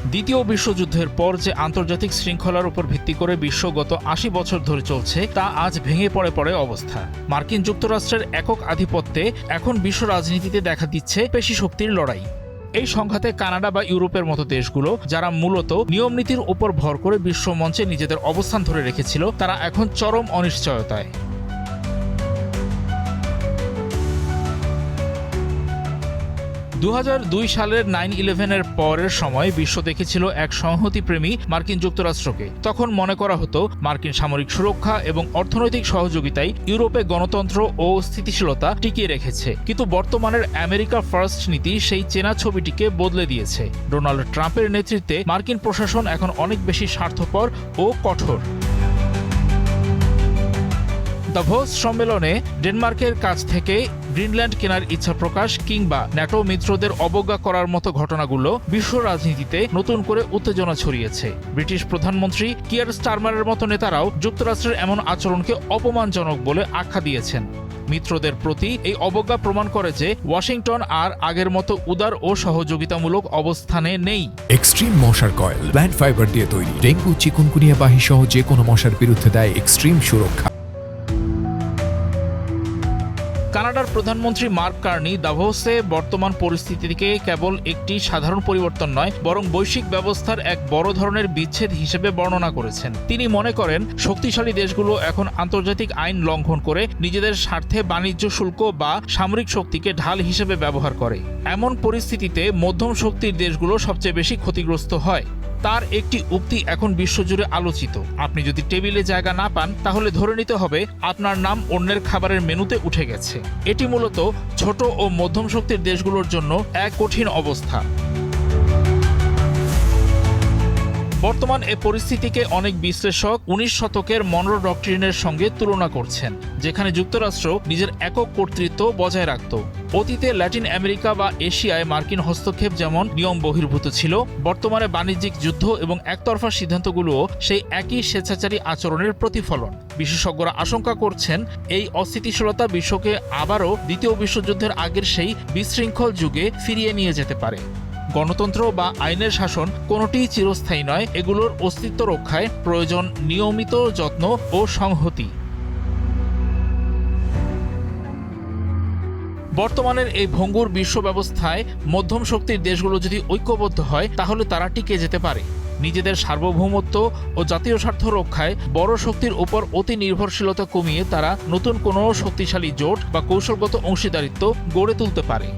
দ্বিতীয় বিশ্বযুদ্ধের পর যে আন্তর্জাতিক শৃঙ্খলার উপর ভিত্তি করে বিশ্ব গত ৮০ বছর ধরে চলছে তা আজ ভেঙে পড়ে অবস্থা। মার্কিন যুক্তরাষ্ট্রের একক আধিপত্যে এখন বিশ্ব রাজনীতিতে দেখা দিচ্ছে পেশি শক্তির লড়াই। এই সংঘাতে কানাডা বা ইউরোপের মতো দেশগুলো যারা মূলত নিয়মনীতির উপর ভর করে বিশ্ব মঞ্চে নিজেদের অবস্থান ধরে রেখেছিল, তারা এখন চরম অনিশ্চয়তায়। ২০০২ সালের 9/11-এর পরের সময় বিশ্ব দেখেছিল এক সংহতিপ্রেমী মার্কিন যুক্তরাষ্ট্রকে। তখন মনে করা হতো মার্কিন সামরিক সুরক্ষা এবং অর্থনৈতিক সহযোগিতায় ইউরোপে গণতন্ত্র ও স্থিতিশীলতা টিকিয়ে রেখেছে। কিন্তু বর্তমানের আমেরিকা ফার্স্ট নীতি সেই চেনা ছবিটিকে বদলে দিয়েছে। ডোনাল্ড ট্রাম্পের নেতৃত্বে মার্কিন প্রশাসন এখন অনেক বেশি স্বার্থপর ও কঠোর। দাভোস সম্মেলনে ডেনমার্কের কাছ থেকে গ্রিনল্যান্ড কেনার ইচ্ছা প্রকাশ কিংবা ন্যাটো মিত্রদের অবজ্ঞা করার মতো ঘটনাগুলো বিশ্ব রাজনীতিতে নতুন করে উত্তেজনা ছড়িয়েছে। ব্রিটিশ প্রধানমন্ত্রী কিয়ার স্টারমারের মতো নেতারাও যুক্তরাষ্ট্রের এমন আচরণকে অপমানজনক বলে আখ্যা দিয়েছেন। মিত্রদের প্রতি এই অবজ্ঞা প্রমাণ করে যে ওয়াশিংটন আর আগের মতো উদার ও সহযোগিতামূলক অবস্থানে নেই। এক্সট্রিম মশার কয়েল প্ল্যান্ট ফাইবার দিয়ে তৈরি, ডেঙ্গু, চিকুনগুনিয়া বাহি সহ যে কোনো মশার বিরুদ্ধে দেয় এক্সট্রিম সুরক্ষা। কানাডার প্রধানমন্ত্রী মার্ক কার্নি দাভোসে বর্তমান পরিস্থিতিকে কেবল একটি সাধারণ পরিবর্তন নয়, বরং বৈশ্বিক ব্যবস্থার এক বড় ধরনের বিচ্ছেদ হিসেবে বর্ণনা করেছেন। তিনি মনে করেন শক্তিশালী দেশগুলো এখন আন্তর্জাতিক আইন লঙ্ঘন করে নিজেদের স্বার্থে বাণিজ্য শুল্ক বা সামরিক শক্তিকে ঢাল হিসেবে ব্যবহার করে। এমন পরিস্থিতিতে মধ্যম শক্তির দেশগুলো সবচেয়ে বেশি ক্ষতিগ্রস্ত হয়। তার একটি উক্তি এখন বিশ্বজুড়ে আলোচিত, আপনি যদি টেবিলে জায়গা না পান তাহলে ধরে নিতে হবে আপনার নাম অন্যের খাবারের মেনুতে উঠে গেছে। এটি মূলত ছোট ও মধ্যম শক্তির দেশগুলোর জন্য এক কঠিন অবস্থা। বর্তমান এ পরিস্থিতিকে অনেক বিশ্লেষক ১৯ শতকের মনরো ডক্ট্রিনের সঙ্গে তুলনা করছেন, যেখানে যুক্তরাষ্ট্র নিজের একক কর্তৃত্ব বজায় রাখত। অতীতে ল্যাটিন আমেরিকা বা এশিয়ায় মার্কিন হস্তক্ষেপ যেমন নিয়ম বহির্ভূত ছিল, বর্তমানে বাণিজ্যিক যুদ্ধ এবং একতরফা সিদ্ধান্তগুলোও সেই একই স্বেচ্ছাচারী আচরণের প্রতিফলন। বিশেষজ্ঞরা আশঙ্কা করছেন এই অস্থিতিশীলতা বিশ্বকে আবারও দ্বিতীয় বিশ্বযুদ্ধের আগের সেই বিশৃঙ্খল যুগে ফিরিয়ে নিয়ে যেতে পারে। গণতন্ত্র বা আইনের শাসন কোনোটিই চিরস্থায়ী নয়, এগুলোর অস্তিত্ব রক্ষায় প্রয়োজন নিয়মিত যত্ন ও সংহতি। বর্তমানের এই ভঙ্গুর বিশ্ব ব্যবস্থায় মধ্যম শক্তির দেশগুলো যদি ঐক্যবদ্ধ হয় তাহলে তারা টিকে যেতে পারে। নিজেদের সার্বভৌমত্ব ও জাতীয় স্বার্থ রক্ষায় বড় শক্তির উপর অতি নির্ভরশীলতা কমিয়ে তারা নতুন কোনো শক্তিশালী জোট বা কৌশলগত অংশীদারিত্ব গড়ে তুলতে পারে।